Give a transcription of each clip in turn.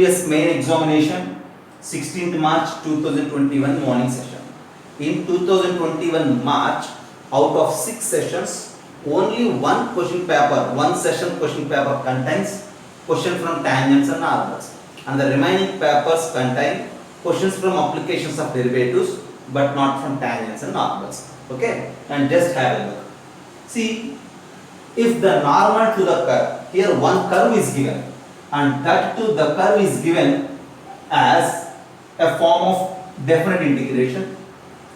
previous main examination, 16th March 2021 morning session. In 2021 March, out of 6 sessions, only one question paper, one session question paper contains question from tangents and normals, and the remaining papers contain questions from applications of derivatives but not from tangents and normals. Okay, and just have a look. See, if the normal to the curve, here one curve is given, and that to the curve is given as a form of definite integration.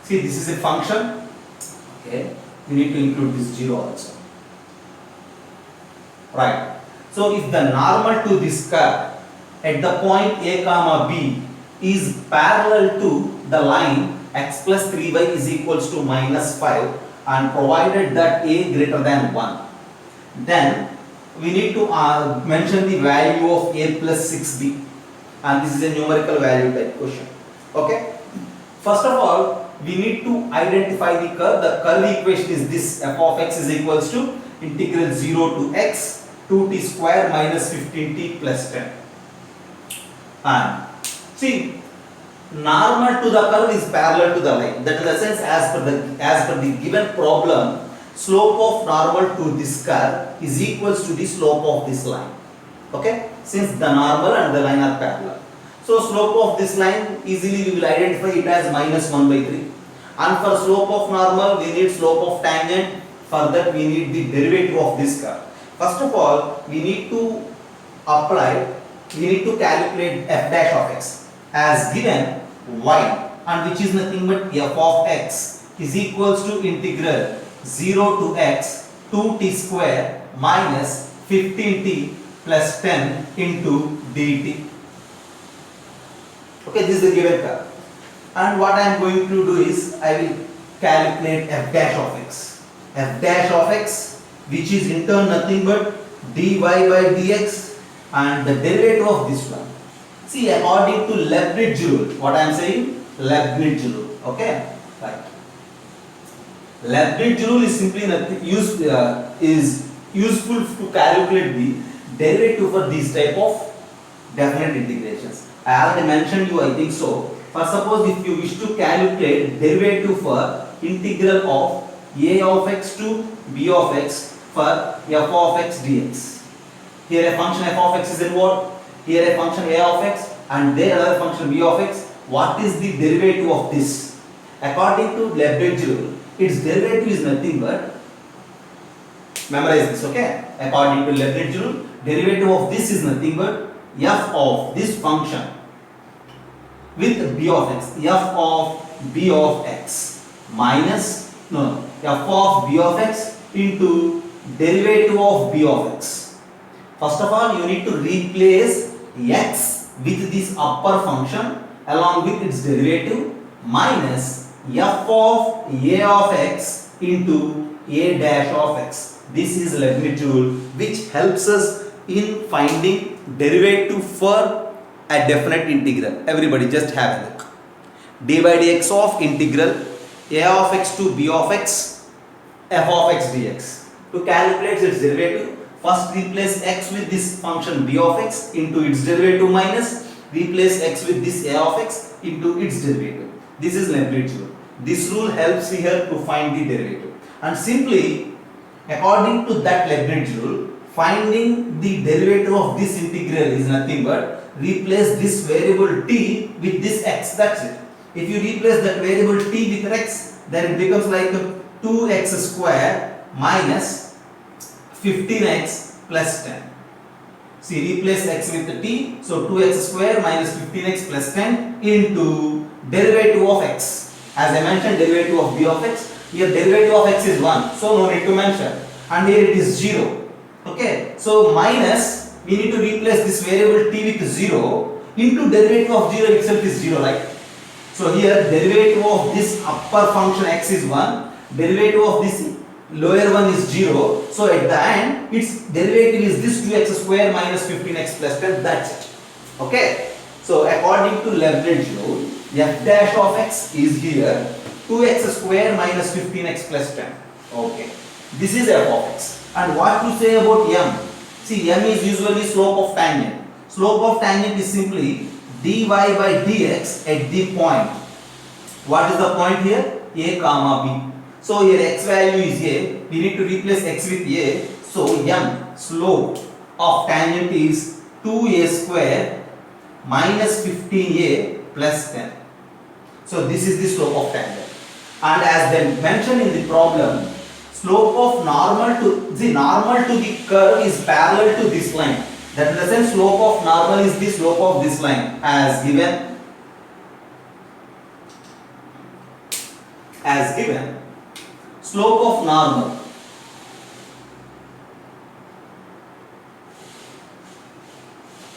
See, this is a function. Okay, you need to include this 0 also. Right. So if the normal to this curve at the point a comma b is parallel to the line x plus 3y is equals to minus 5, and provided that a greater than 1, then we need to mention the value of a plus 6b, and this is a numerical value type question. Okay. First of all, we need to identify the curve. The curve equation is this: f of x is equals to integral 0 to x 2t square minus 15t plus 10. And see, normal to the curve is parallel to the line. That in the sense, as per the given problem, slope of normal to this curve is equals to the slope of this line. Okay, since the normal and the line are parallel. So slope of this line, easily we will identify it as minus 1 by 3. And for slope of normal, we need slope of tangent. For that, we need the derivative of this curve. First of all, we need to calculate f dash of x as given y, and which is nothing but f of x is equals to integral 0 to x 2t square minus 15t plus 10 into dt. Okay, this is the given curve. And what I am going to do is, I will calculate f dash of x. F dash of x, which is in turn nothing but dy by dx, and the derivative of this one. See, according to Leibniz rule, what I am saying? Leibniz rule. Okay, right. Leibniz rule is simply nothing, is useful to calculate the derivative for these type of definite integrations. I already mentioned you, I think so. For suppose if you wish to calculate derivative for integral of a of x to b of x for f of x dx. Here a function f of x is in what? Here a function a of x, and there another function b of x. What is the derivative of this? According to Leibniz rule, its derivative is nothing but, memorize this, okay? According to Leibniz rule, derivative of this is nothing but f of this function with b of x, f of b of x minus, f of b of x into derivative of b of x. First of all, you need to replace x with this upper function along with its derivative minus f of a of x into a dash of x. This is Leibniz rule, which helps us in finding derivative for a definite integral. Everybody just have a look. D by dx of integral a of x to b of x f of x dx. To calculate its derivative, first replace x with this function b of x into its derivative minus replace x with this a of x into its derivative. This is Leibniz rule. This rule helps here to find the derivative. And simply, according to that Leibniz rule, finding the derivative of this integral is nothing but replace this variable t with this x. That's it. If you replace that variable t with x, then it becomes like 2x square minus 15x plus 10. See, replace x with the t, so 2x square minus 15x plus 10 into derivative of x. As I mentioned, derivative of b of x. Here derivative of x is 1, so no need to mention. And here it is 0. Okay, so minus, we need to replace this variable t with 0 into derivative of 0 itself is 0, right? So here derivative of this upper function x is 1, derivative of this lower one is 0. So at the end, its derivative is this 2x square minus 15x plus 10. That's it. Okay. So according to Leibniz rule, f dash of x is here 2x square minus 15x plus 10. Okay. This is f of x. And what to say about m? See, m is usually slope of tangent. Slope of tangent is simply dy by dx at the point. What is the point here? A comma b. So here x value is a. We need to replace x with a. So m, slope of tangent is 2a square minus 15a plus 10. So this is the slope of tangent. And as then mentioned in the problem, slope of normal to the curve is parallel to this line. That in the sense, slope of normal is the slope of this line as given. Slope of normal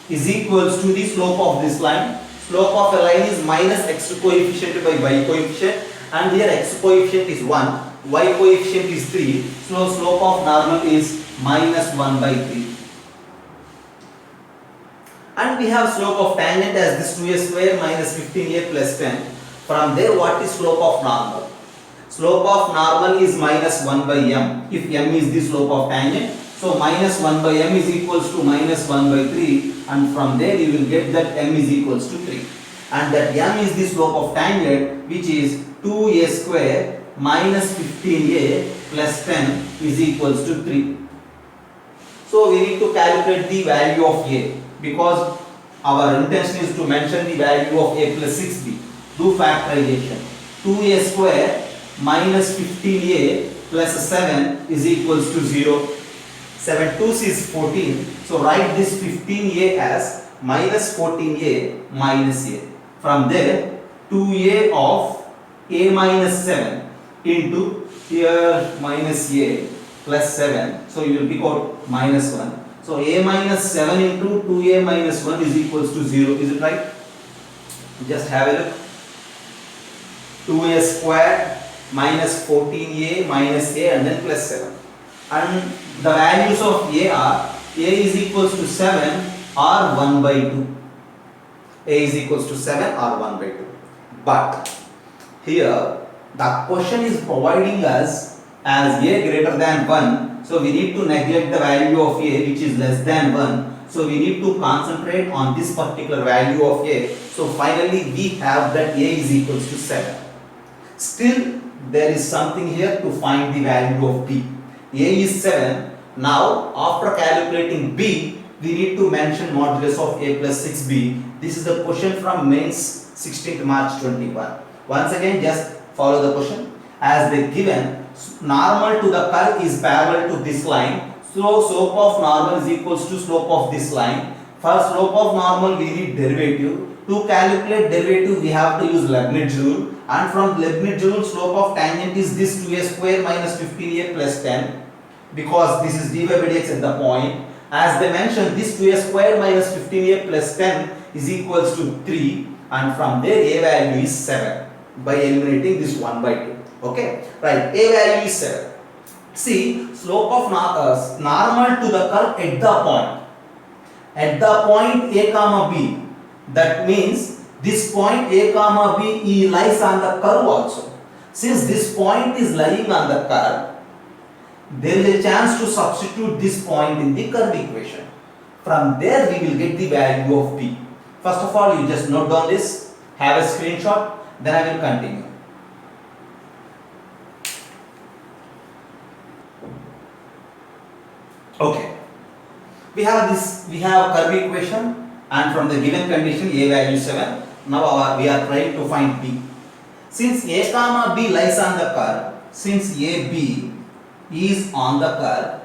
is equals to the slope of this line. Slope of a line is minus x coefficient by y coefficient, and here x coefficient is 1, y coefficient is 3, so slope of normal is minus 1 by 3. And we have slope of tangent as this 2a square minus 15a plus 10. From there, what is slope of normal? Slope of normal is minus 1 by m, if m is the slope of tangent. So minus 1 by m is equals to minus 1 by 3, and from there you will get that m is equals to 3. And that m is the slope of tangent, which is 2a square minus 15a plus 10 is equals to 3. So we need to calculate the value of a, because our intention is to mention the value of a plus 6b. Do factorization. 2a square minus 15a plus 7 is equals to 0. 7 2's is 14. So write this 15a as minus 14a minus a. From there, 2a of a minus 7 into here minus a plus 7. So you will pick out minus 1. So a minus 7 into 2a minus 1 is equals to 0. Is it right? Just have a look. 2a square minus 14a minus a and then plus 7. And the values of a is equals to 7 or 1 by 2. A is equals to 7 or 1 by 2. But here the question is providing us as a greater than 1. So we need to neglect the value of a which is less than 1. So we need to concentrate on this particular value of a. So finally we have that a is equals to 7. Still there is something here to find the value of b. A is 7. Now after calculating b, we need to mention modulus of a plus 6b. This is the question from mains 16th March 21. Once again, just follow the question. As they given, normal to the curve is parallel to this line. So slope of normal is equals to slope of this line. For slope of normal we need derivative. To calculate derivative we have to use Leibniz rule, and from Leibniz rule slope of tangent is this 2a square minus 15a plus 10, because this is dy by dx at the point. As they mentioned, this 2a square minus 15a plus 10 is equals to 3, and from there a value is 7 by eliminating this 1 by 2. Okay, right, a value is 7. See, slope of normal to the curve at the point. At the point a comma b. That means this point a comma b lies on the curve also. Since this point is lying on the curve, there is a chance to substitute this point in the curve equation. From there we will get the value of b. First of all, you just note down this, have a screenshot, then I will continue. Okay, we have curve equation, and from the given condition a value 7. Now we are trying to find b. Since a comma b lies on the curve, since a b is on the curve,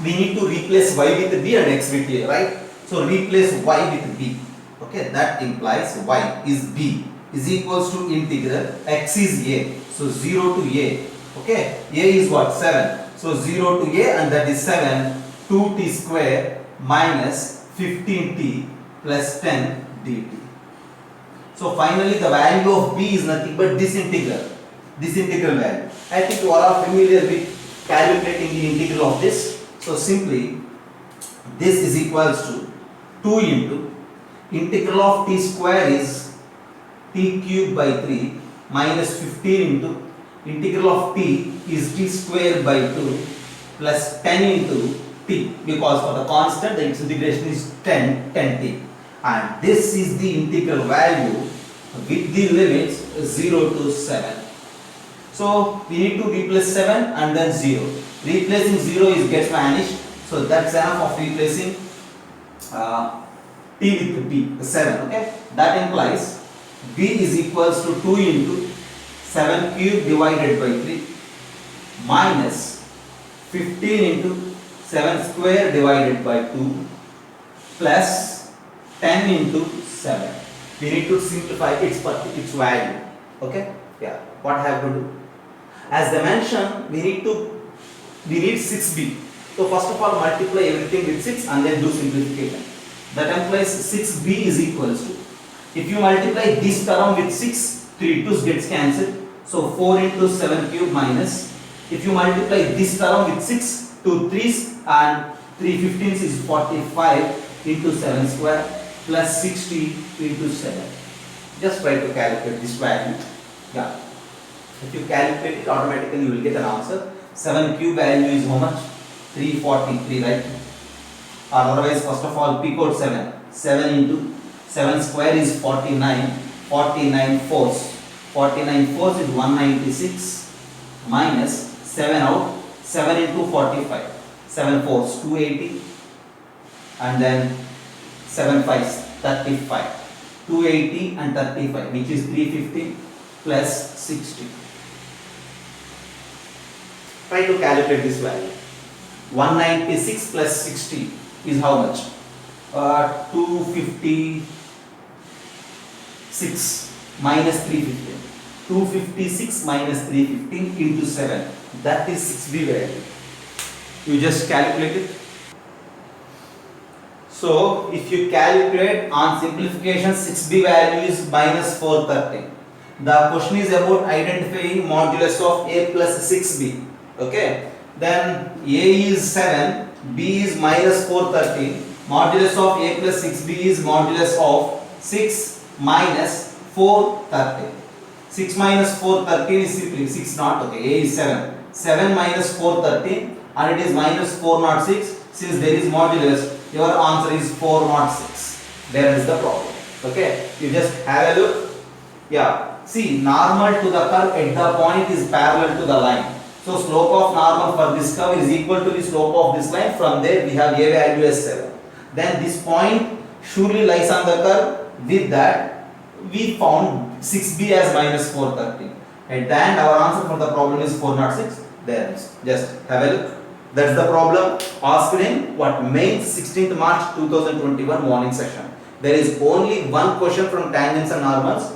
we need to replace y with b and x with a, right? So replace y with b. Okay, that implies y is b is equals to integral x is a. So 0 to a. Okay, a is what? 7. So 0 to a, and that is 7. 2t square minus 15t plus 10 dt. So finally the value of b is nothing but this integral value. I think you all are familiar with calculating the integral of this. So simply this is equals to 2 into integral of t square is t cube by 3 minus 15 into integral of t is t square by 2 plus 10 into t, because for the constant the its integration is 10t, and this is the integral value with the limits 0 to 7. So we need to replace 7 and then 0. Replacing 0 is gets vanished, so that's enough of replacing t with b, 7. Okay, that implies b is equals to 2 into 7 cube divided by 3 minus 15 into 7 square divided by 2 plus 10 into 7. We need to simplify its value. Okay, yeah, what I have to do? As they mentioned, we need 6b. So first of all multiply everything with 6 and then do simplification. That implies 6b is equals to, if you multiply this term with 6, 3 2's gets cancelled. So 4 into 7 cube minus, if you multiply this term with 6, 2 3's and 3 15's is 45 into 7 square plus 60 into 7. Just try to calculate this value. Yeah. If you calculate it, automatically you will get an answer. 7 cube value is how much? 343, right? Or otherwise, first of all, pick out 7. 7 into 7 square is 49. 49 fours. 49 fours is 196 minus 7 out. 7 into 45. 7 fours 280 and then 7 fives 35. 280 and 35, which is 350 plus 60. Try to calculate this value. 196 plus 60 is how much? 256 minus 315. 256 minus 315 into 7. That is 6b value. You just calculate it. So if you calculate on simplification, 6b value is minus 430. The question is about identifying modulus of a plus 6b. Okay, then a is 7, b is minus 430. Modulus of a plus 6b is modulus of 6 minus 430. 6 minus 413 is simply 6 not. Okay, a is 7. 7 minus 413 and it is minus 406. Since there is modulus, your answer is 406. There is the problem. Okay, you just have a look. Yeah, see, normal to the curve at the point is parallel to the line. So slope of normal for this curve is equal to the slope of this line. From there we have a value as 7. Then this point surely lies on the curve. With that we found 6b as minus 430. At the end our answer for the problem is 406. There it is. Just have a look. That's the problem asked in what, mains 16th March 2021 morning session. There is only one question from tangents and normals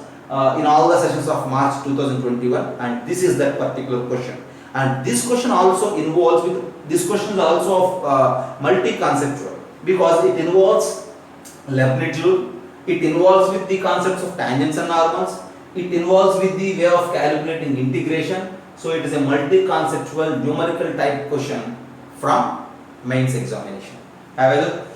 in all the sessions of March 2021, and this is that particular question. And this question also involves with, this question is also of multi-conceptual, because it involves Leibniz rule, it involves with the concepts of tangents and normals, it involves with the way of calculating integration. So it is a multi-conceptual numerical type question from mains examination. Have a look.